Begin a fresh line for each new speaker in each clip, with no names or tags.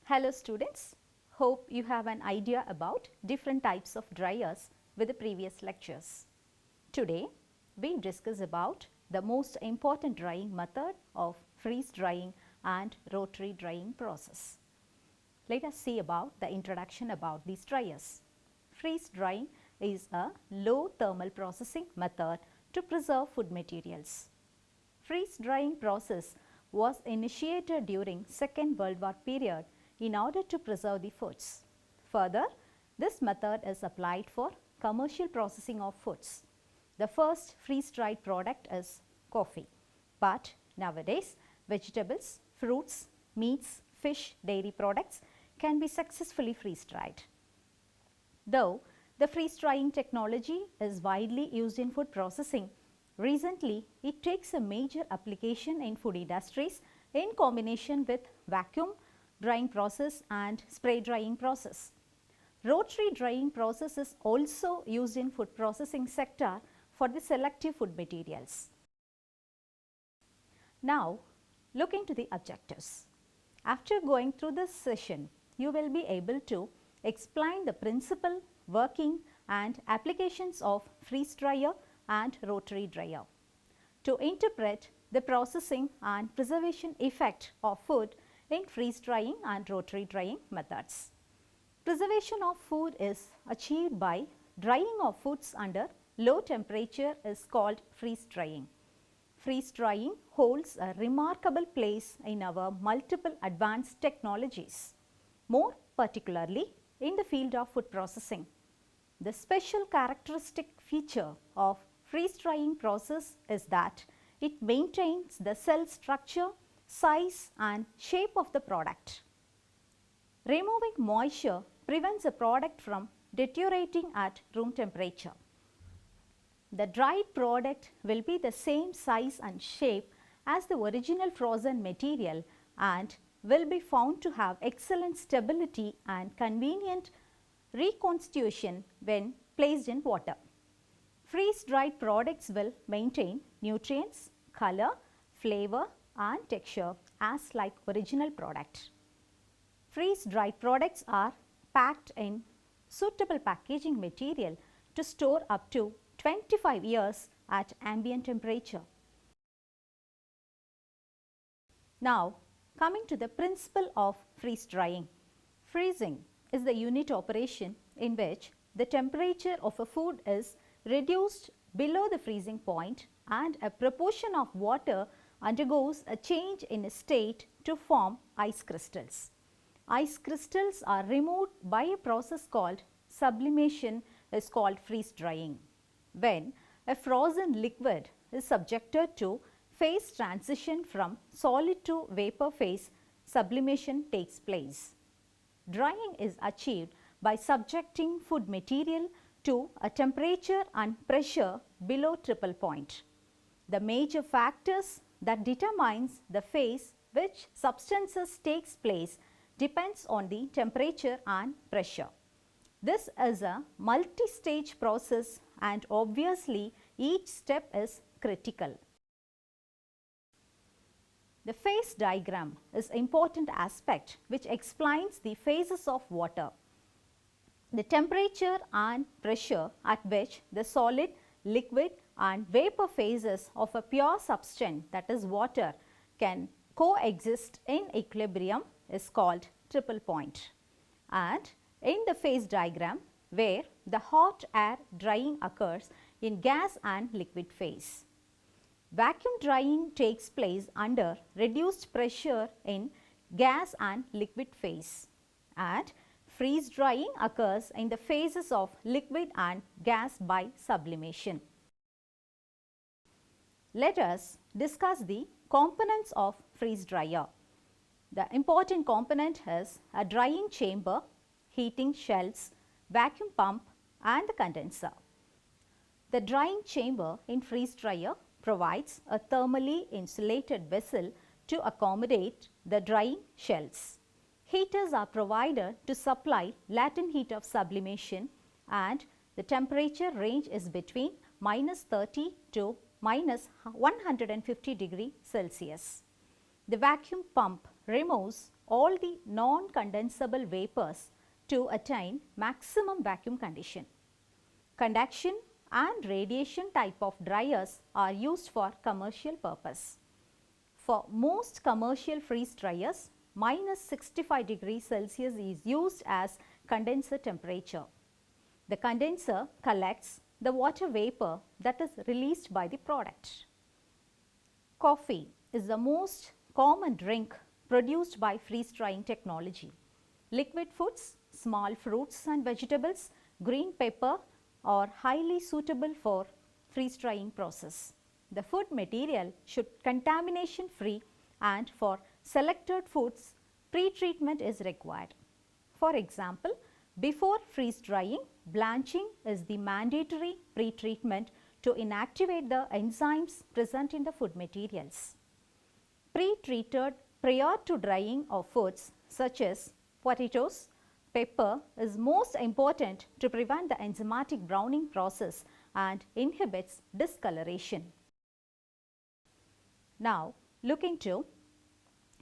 Hello students, hope you have an idea about different types of dryers with the previous lectures. Today we discuss about the most important drying method of freeze drying and rotary drying process. Let us see about the introduction about these dryers. Freeze drying is a low thermal processing method to preserve food materials. Freeze drying process was initiated during Second World War period in order to preserve the foods. Further, this method is applied for commercial processing of foods. The first freeze dried product is coffee, but nowadays vegetables, fruits, meats, fish, dairy products can be successfully freeze dried. Though the freeze drying technology is widely used in food processing, recently it takes a major application in food industries in combination with vacuum drying process and spray drying process. Rotary drying process is also used in food processing sector for the selective food materials. Now look into the objectives. After going through this session, you will be able to explain the principle, working and applications of freeze dryer and rotary dryer. To interpret the processing and preservation effect of food in freeze drying and rotary drying methods. Preservation of food is achieved by drying of foods under low temperature is called freeze drying. Freeze drying holds a remarkable place in our multiple advanced technologies, more particularly in the field of food processing. The special characteristic feature of freeze drying process is that it maintains the cell structure, size and shape of the product. Removing moisture prevents a product from deteriorating at room temperature. The dried product will be the same size and shape as the original frozen material and will be found to have excellent stability and convenient reconstitution when placed in water. Freeze dried products will maintain nutrients, color, flavor and texture as like original product. Freeze dried products are packed in suitable packaging material to store up to 25 years at ambient temperature. Now coming to the principle of freeze drying. Freezing is the unit operation in which the temperature of a food is reduced below the freezing point and a proportion of water undergoes a change in a state to form ice crystals. Ice crystals are removed by a process called sublimation is called freeze drying. When a frozen liquid is subjected to phase transition from solid to vapor phase, sublimation takes place. Drying is achieved by subjecting food material to a temperature and pressure below triple point. The major factors that determines the phase which substances takes place depends on the temperature and pressure. This is a multi-stage process and obviously each step is critical. The phase diagram is important aspect which explains the phases of water. The temperature and pressure at which the solid, liquid and vapor phases of a pure substance, that is water, can coexist in equilibrium is called triple point. And in the phase diagram where the hot air drying occurs in gas and liquid phase. Vacuum drying takes place under reduced pressure in gas and liquid phase, and freeze drying occurs in the phases of liquid and gas by sublimation. Let us discuss the components of freeze dryer. The important component is a drying chamber, heating shells, vacuum pump and the condenser. The drying chamber in freeze dryer provides a thermally insulated vessel to accommodate the drying shells. Heaters are provided to supply latent heat of sublimation and the temperature range is between -30 to -150 degree Celsius. The vacuum pump removes all the non-condensable vapors to attain maximum vacuum condition. Conduction and radiation type of dryers are used for commercial purpose. For most commercial freeze dryers, minus 65 degrees Celsius is used as condenser temperature. The condenser collects the water vapor that is released by the product. Coffee is the most common drink produced by freeze drying technology. Liquid foods, small fruits and vegetables, green pepper are highly suitable for freeze drying process. The food material should contamination free, and for selected foods pre-treatment is required. For example, before freeze drying, blanching is the mandatory pre-treatment to inactivate the enzymes present in the food materials. Pre-treated prior to drying of foods such as potatoes, pepper is most important to prevent the enzymatic browning process and inhibits discoloration. Now, look into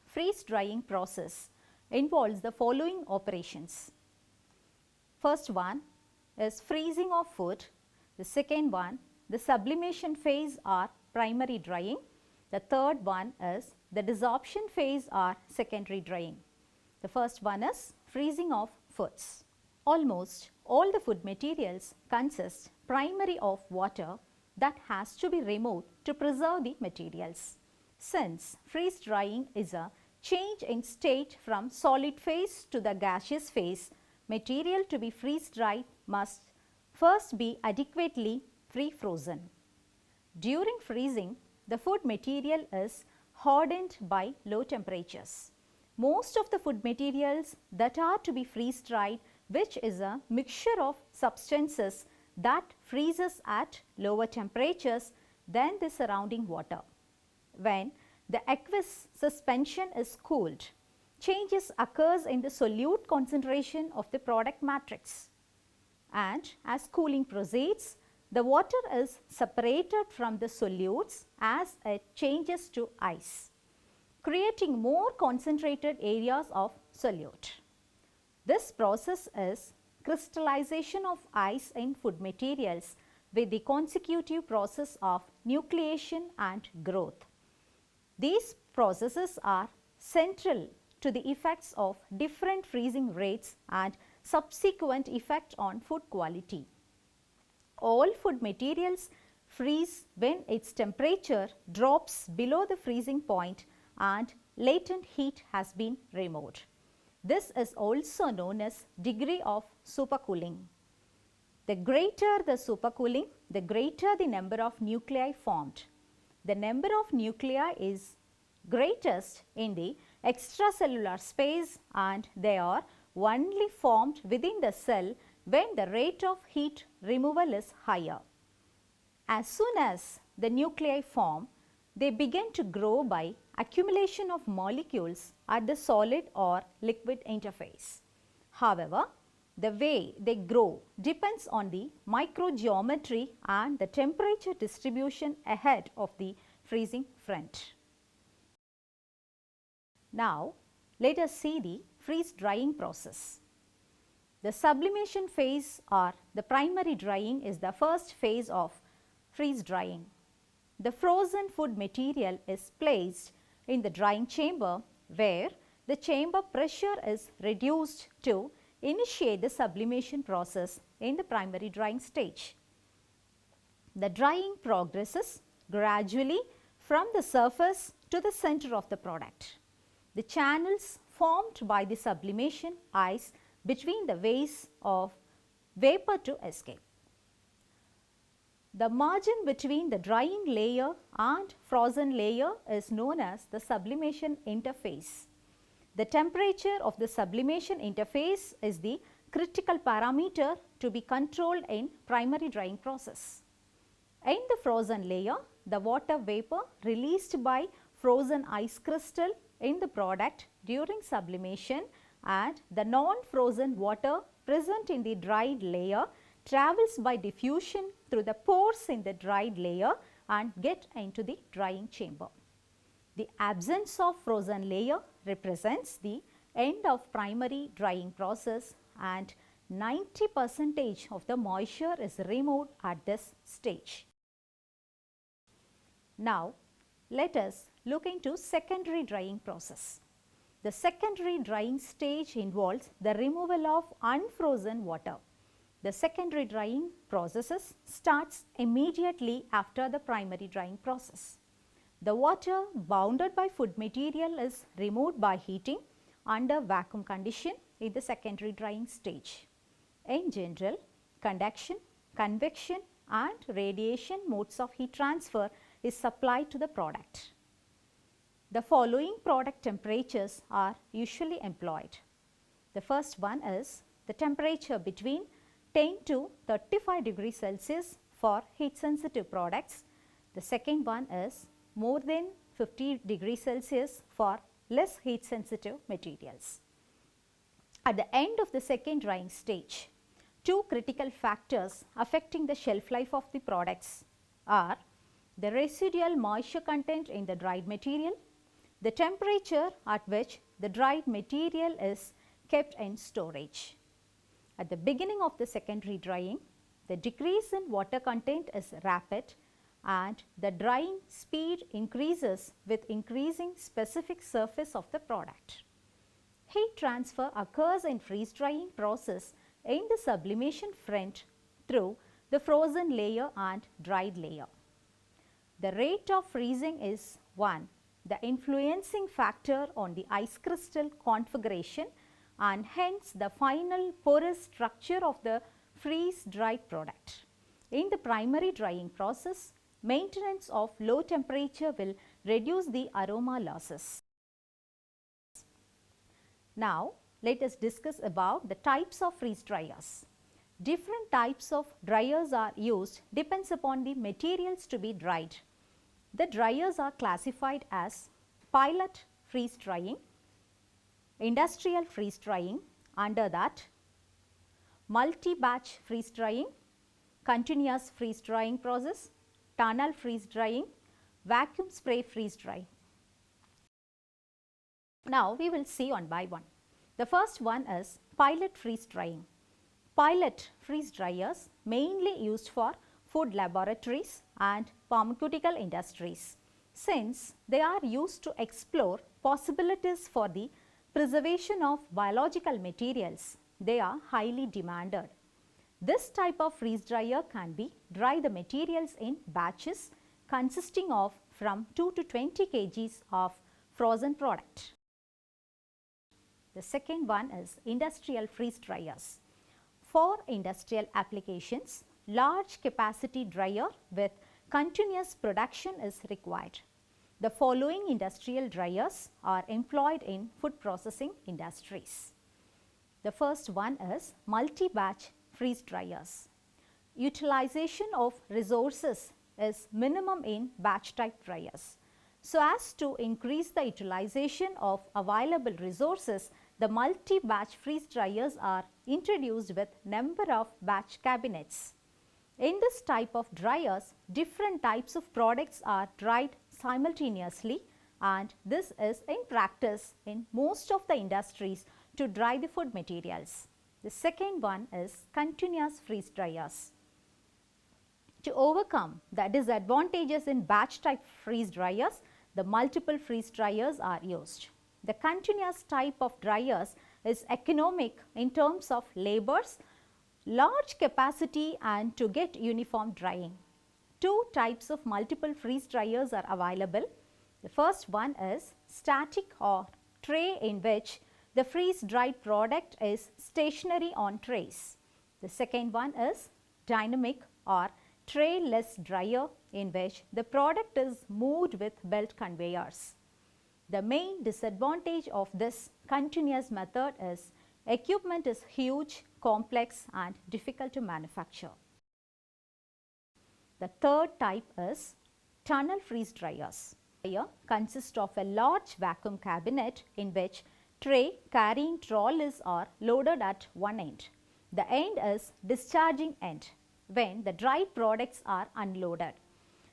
freeze drying process involves the following operations. First one is freezing of food. The second one, the sublimation phase or primary drying. The third one is the desorption phase or secondary drying. The first one is freezing of foods. Almost all the food materials consist primarily of water that has to be removed to preserve the materials. Since freeze drying is a change in state from solid phase to the gaseous phase, material to be freeze dried must first be adequately pre-frozen. During freezing, the food material is hardened by low temperatures. Most of the food materials that are to be freeze dried, which is a mixture of substances that freezes at lower temperatures than the surrounding water. When the aqueous suspension is cooled, changes occurs in the solute concentration of the product matrix, and as cooling proceeds, the water is separated from the solutes as it changes to ice, creating more concentrated areas of solute. This process is crystallization of ice in food materials with the consecutive process of nucleation and growth. These processes are central to the effects of different freezing rates and subsequent effect on food quality. All food materials freeze when its temperature drops below the freezing point and latent heat has been removed. This is also known as degree of supercooling. The greater the supercooling, the greater the number of nuclei formed. The number of nuclei is greatest in the extracellular space, and they are only formed within the cell when the rate of heat removal is higher. As soon as the nuclei form, they begin to grow by accumulation of molecules at the solid or liquid interface. However, the way they grow depends on the microgeometry and the temperature distribution ahead of the freezing front. Now, let us see the freeze drying process. The sublimation phase or the primary drying is the first phase of freeze drying. The frozen food material is placed in the drying chamber where the chamber pressure is reduced to initiate the sublimation process in the primary drying stage. The drying progresses gradually from the surface to the center of the product. The channels formed by the sublimation ice between the ways of vapor to escape. The margin between the drying layer and frozen layer is known as the sublimation interface. The temperature of the sublimation interface is the critical parameter to be controlled in primary drying process. In the frozen layer, the water vapor released by frozen ice crystal in the product during sublimation and the non-frozen water present in the dried layer travels by diffusion through the pores in the dried layer and get into the drying chamber. The absence of frozen layer represents the end of primary drying process and 90% of the moisture is removed at this stage. Now, let us look into secondary drying process. The secondary drying stage involves the removal of unfrozen water. The secondary drying process starts immediately after the primary drying process. The water bounded by food material is removed by heating under vacuum condition in the secondary drying stage. In general, conduction, convection and radiation modes of heat transfer is supplied to the product. The following product temperatures are usually employed. The first one is the temperature between 10 to 35 degrees Celsius for heat sensitive products. The second one is more than 50 degrees Celsius for less heat sensitive materials. At the end of the second drying stage, two critical factors affecting the shelf life of the products are the residual moisture content in the dried material, the temperature at which the dried material is kept in storage. At the beginning of the secondary drying, the decrease in water content is rapid and the drying speed increases with increasing specific surface of the product. Heat transfer occurs in freeze drying process in the sublimation front through the frozen layer and dried layer. The rate of freezing is 1, the influencing factor on the ice crystal configuration and hence the final porous structure of the freeze dried product. In the primary drying process, maintenance of low temperature will reduce the aroma losses. Now, let us discuss about the types of freeze dryers. Different types of dryers are used depends upon the materials to be dried. The dryers are classified as pilot freeze drying, industrial freeze drying, under that multi-batch freeze drying, continuous freeze drying process, tunnel freeze drying, vacuum spray freeze drying. Now, we will see one by one. The first one is pilot freeze drying. Pilot freeze dryers mainly used for food laboratories and pharmaceutical industries, since they are used to explore possibilities for the preservation of biological materials. They are highly demanded. This type of freeze dryer can be dry the materials in batches consisting of from 2 to 20 kgs of frozen product. The second one is industrial freeze dryers. For industrial applications, large capacity dryer with continuous production is required. The following industrial dryers are employed in food processing industries. The first one is multi-batch freeze dryers. Utilization of resources is minimum in batch type dryers. So as to increase the utilization of available resources, the multi-batch freeze dryers are introduced with number of batch cabinets. In this type of dryers, different types of products are dried simultaneously, and this is in practice in most of the industries to dry the food materials. The second one is continuous freeze dryers. To overcome the disadvantages in batch type freeze dryers, the multiple freeze dryers are used. The continuous type of dryers is economic in terms of labors, large capacity and to get uniform drying. Two types of multiple freeze dryers are available. The first one is static or tray, in which the freeze dried product is stationary on trays. The second one is dynamic or tray-less dryer, in which the product is moved with belt conveyors. The main disadvantage of this continuous method is equipment is huge, complex and difficult to manufacture. The third type is tunnel freeze dryers. Dryer consists of a large vacuum cabinet in which tray carrying trolleys are loaded at one end. The end is discharging end when the dried products are unloaded.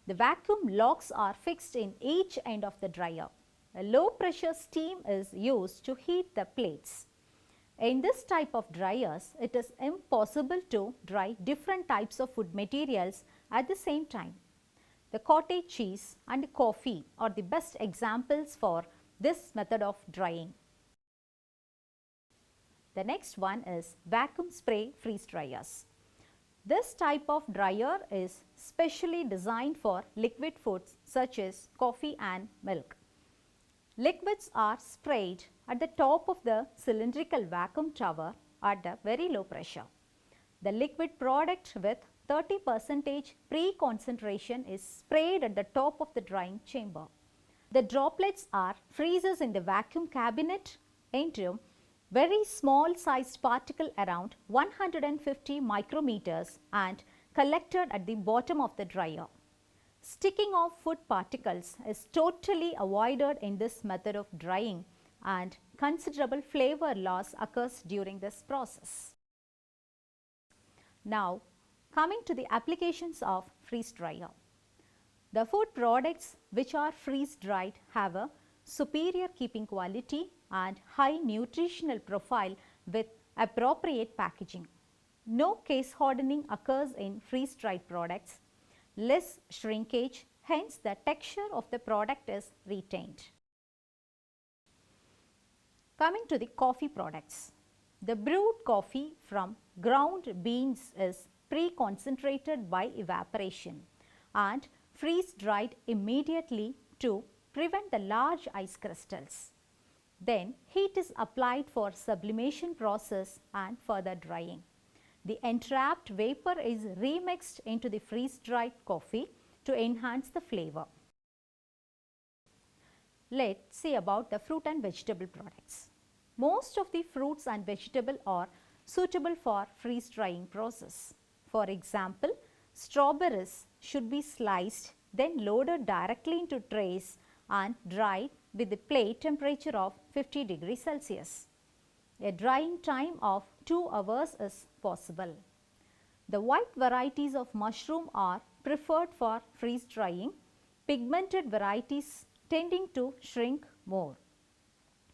The vacuum locks are fixed in each end of the dryer. a low pressure steam is used to heat the plates. In this type of dryers, it is impossible to dry different types of food materials at the same time. The cottage cheese and coffee are the best examples for this method of drying. The next one is vacuum spray freeze dryers. This type of dryer is specially designed for liquid foods such as coffee and milk. Liquids are sprayed at the top of the cylindrical vacuum tower at a very low pressure. The liquid product with 30% pre-concentration is sprayed at the top of the drying chamber. The droplets are freezes in the vacuum cabinet into very small sized particle around 150 micrometers and collected at the bottom of the dryer. Sticking of food particles is totally avoided in this method of drying and considerable flavor loss occurs during this process. Now, coming to the applications of freeze dryer. The food products which are freeze dried have a superior keeping quality and high nutritional profile with appropriate packaging. No case hardening occurs in freeze dried products, less shrinkage, hence the texture of the product is retained. Coming to the coffee products. The brewed coffee from ground beans is pre-concentrated by evaporation and freeze dried immediately to prevent the large ice crystals. Then heat is applied for sublimation process and further drying. The entrapped vapor is remixed into the freeze dried coffee to enhance the flavor. Let's see about the fruit and vegetable products. Most of the fruits and vegetables are suitable for freeze drying process. For example, strawberries should be sliced, then loaded directly into trays and dried with the plate temperature of 50 degrees Celsius. A drying time of 2 hours is possible. The white varieties of mushroom are preferred for freeze drying, pigmented varieties tending to shrink more.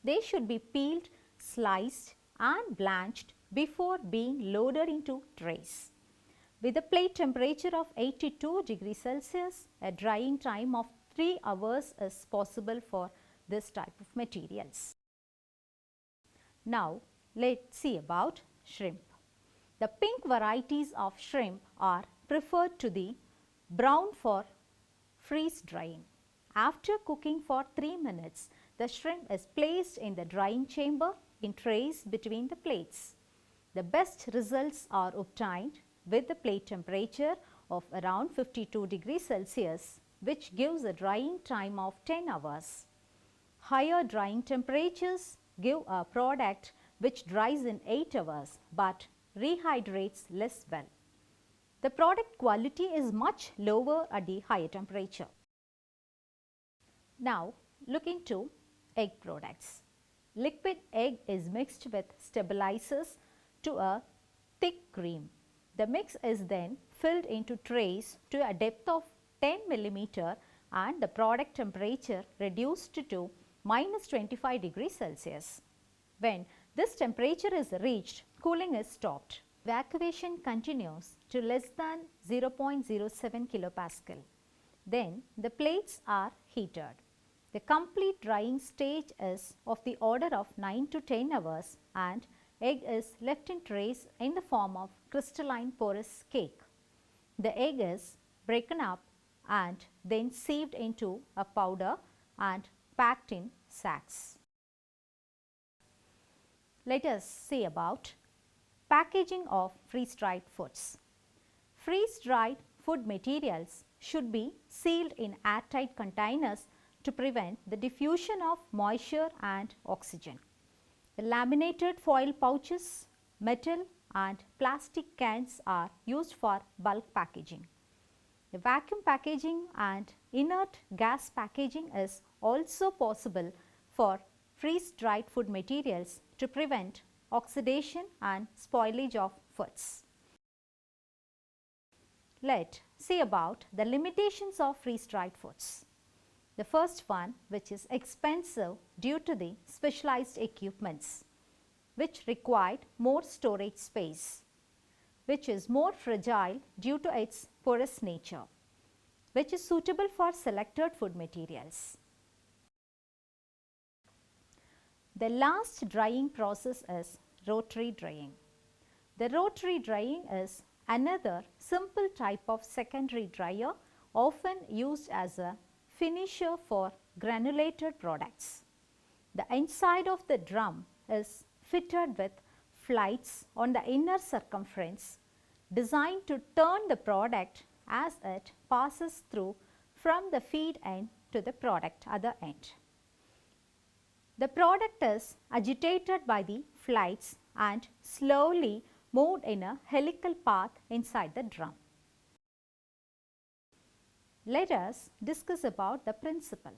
They should be peeled, sliced and blanched before being loaded into trays. With a plate temperature of 82 degrees Celsius, a drying time of 3 hours is possible for this type of materials. Now, let's see about shrimp. The pink varieties of shrimp are preferred to the brown for freeze drying. After cooking for 3 minutes, the shrimp is placed in the drying chamber in trays between the plates. The best results are obtained with the plate temperature of around 52 degrees Celsius, which gives a drying time of 10 hours. Higher drying temperatures give a product which dries in 8 hours but rehydrates less well. The product quality is much lower at the higher temperature. Now, look into egg products. Liquid egg is mixed with stabilizers to a thick cream. The mix is then filled into trays to a depth of 10 mm and the product temperature reduced to -25 degrees Celsius. When this temperature is reached, cooling is stopped. Evacuation continues to less than 0.07 kilopascal. Then the plates are heated. The complete drying stage is of the order of 9 to 10 hours and egg is left in trays in the form of crystalline porous cake. The egg is broken up and then sieved into a powder and packed in sacks. Let us see about packaging of freeze-dried foods. Freeze-dried food materials should be sealed in airtight containers to prevent the diffusion of moisture and oxygen. The laminated foil pouches, metal and plastic cans are used for bulk packaging. The vacuum packaging and inert gas packaging is also possible for freeze-dried food materials to prevent oxidation and spoilage of foods. Let's see about the limitations of freeze-dried foods. The first one, which is expensive due to the specialized equipments, which required more storage space, which is more fragile due to its porous nature, which is suitable for selected food materials. The last drying process is rotary drying. The rotary drying is another simple type of secondary dryer often used as a finisher for granulated products. The inside of the drum is fitted with flights on the inner circumference designed to turn the product as it passes through from the feed end to the product other end. The product is agitated by the flights and slowly moved in a helical path inside the drum. Let us discuss about the principle.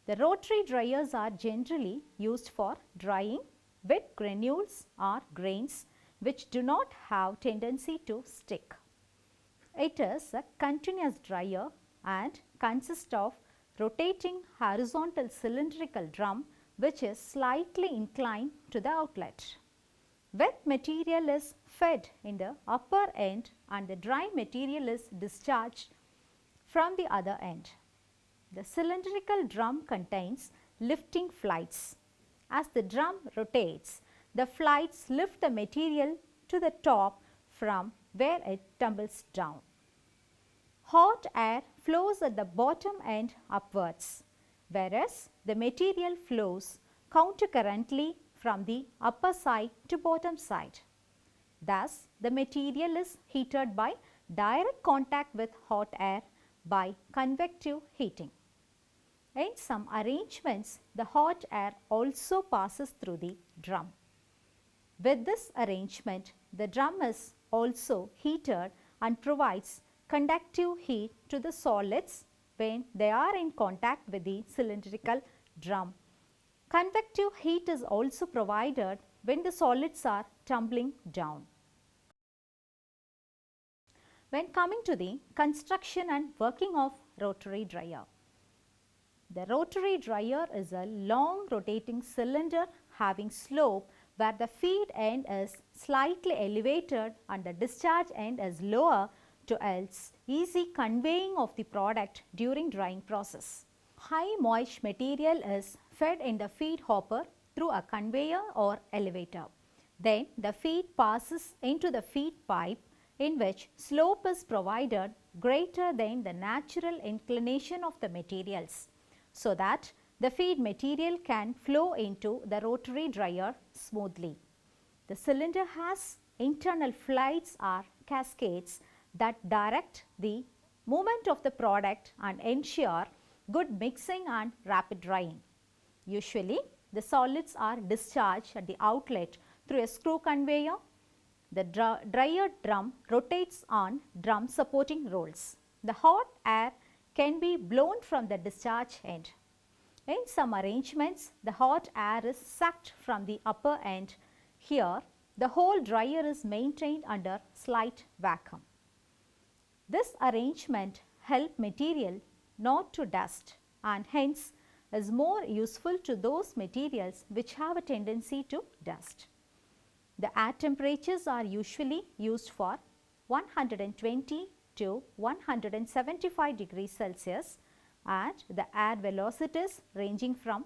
The rotary dryers are generally used for drying wet granules or grains which do not have tendency to stick. It is a continuous dryer and consists of rotating horizontal cylindrical drum which is slightly inclined to the outlet. Wet material is fed in the upper end and the dry material is discharged from the other end. The cylindrical drum contains lifting flights. As the drum rotates, the flights lift the material to the top from where it tumbles down. Hot air flows at the bottom end upwards, whereas the material flows countercurrently from the upper side to bottom side. Thus, the material is heated by direct contact with hot air by convective heating. In some arrangements, the hot air also passes through the drum. With this arrangement, the drum is also heated and provides conductive heat to the solids when they are in contact with the cylindrical drum. Convective heat is also provided when the solids are tumbling down. When coming to the construction and working of rotary dryer. The rotary dryer is a long rotating cylinder having slope where the feed end is slightly elevated and the discharge end is lower to else easy conveying of the product during drying process. High moist material is fed in the feed hopper through a conveyor or elevator. Then the feed passes into the feed pipe in which slope is provided greater than the natural inclination of the materials, so that the feed material can flow into the rotary dryer smoothly. The cylinder has internal flights or cascades that direct the movement of the product and ensure good mixing and rapid drying. Usually, the solids are discharged at the outlet through a screw conveyor. The dryer drum rotates on drum supporting rolls. The hot air can be blown from the discharge end. In some arrangements, the hot air is sucked from the upper end. Here, the whole dryer is maintained under slight vacuum. This arrangement helps material not to dust and hence is more useful to those materials which have a tendency to dust. The air temperatures are usually used for 120 to 175 degrees Celsius and the air velocities ranging from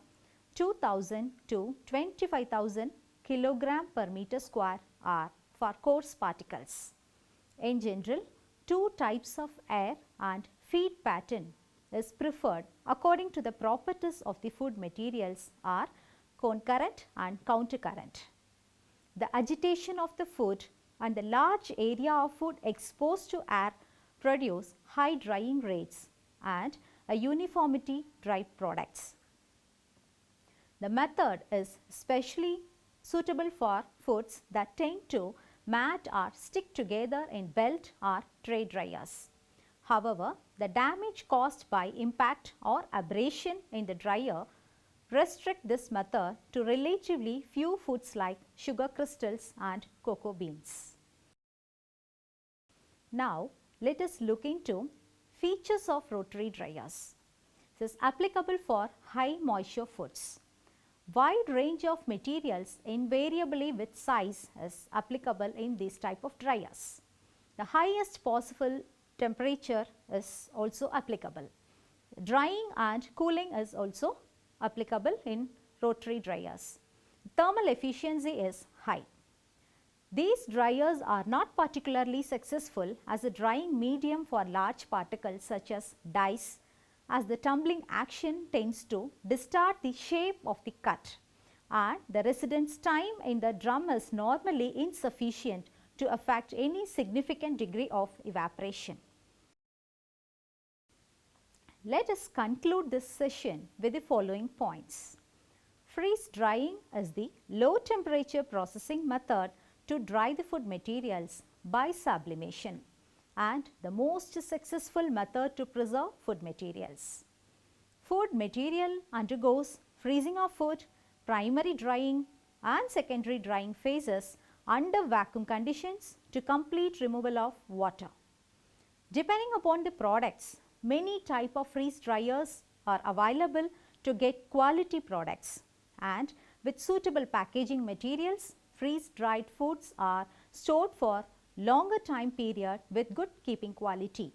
2000 to 25,000 kilogram per meter square are for coarse particles. In general, two types of air and feed pattern is preferred according to the properties of the food materials are concurrent and countercurrent. The agitation of the food and the large area of food exposed to air produce high drying rates and a uniformity dry products. The method is especially suitable for foods that tend to mat or stick together in belt or tray dryers. However, the damage caused by impact or abrasion in the dryer restrict this method to relatively few foods like sugar crystals and cocoa beans. Now, let us look into features of rotary dryers. This is applicable for high moisture foods. Wide range of materials invariably with size is applicable in these type of dryers. The highest possible temperature is also applicable. Drying and cooling is also applicable in rotary dryers. Thermal efficiency is high. These dryers are not particularly successful as a drying medium for large particles such as dyes, as the tumbling action tends to distort the shape of the cut and the residence time in the drum is normally insufficient to affect any significant degree of evaporation. Let us conclude this session with the following points. Freeze drying is the low temperature processing method to dry the food materials by sublimation and the most successful method to preserve food materials. Food material undergoes freezing of food, primary drying and secondary drying phases under vacuum conditions to complete removal of water. Depending upon the products, many type of freeze dryers are available to get quality products, and with suitable packaging materials, freeze dried foods are stored for longer time period with good keeping quality.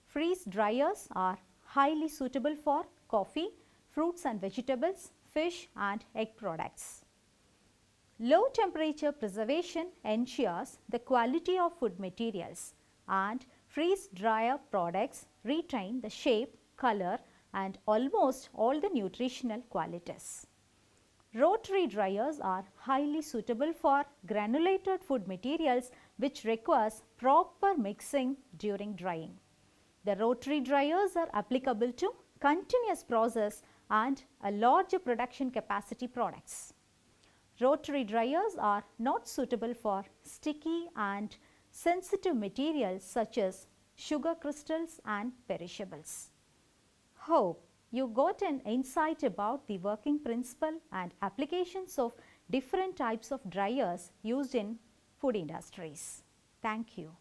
Freeze dryers are highly suitable for coffee, fruits and vegetables, fish and egg products. Low temperature preservation ensures the quality of food materials, and freeze dryer products retain the shape, color and almost all the nutritional qualities. Rotary dryers are highly suitable for granulated food materials which requires proper mixing during drying. The rotary dryers are applicable to continuous process and a larger production capacity products. Rotary dryers are not suitable for sticky and sensitive materials such as sugar crystals and perishables. Hope you got an insight about the working principle and applications of different types of dryers used in food industries. Thank you.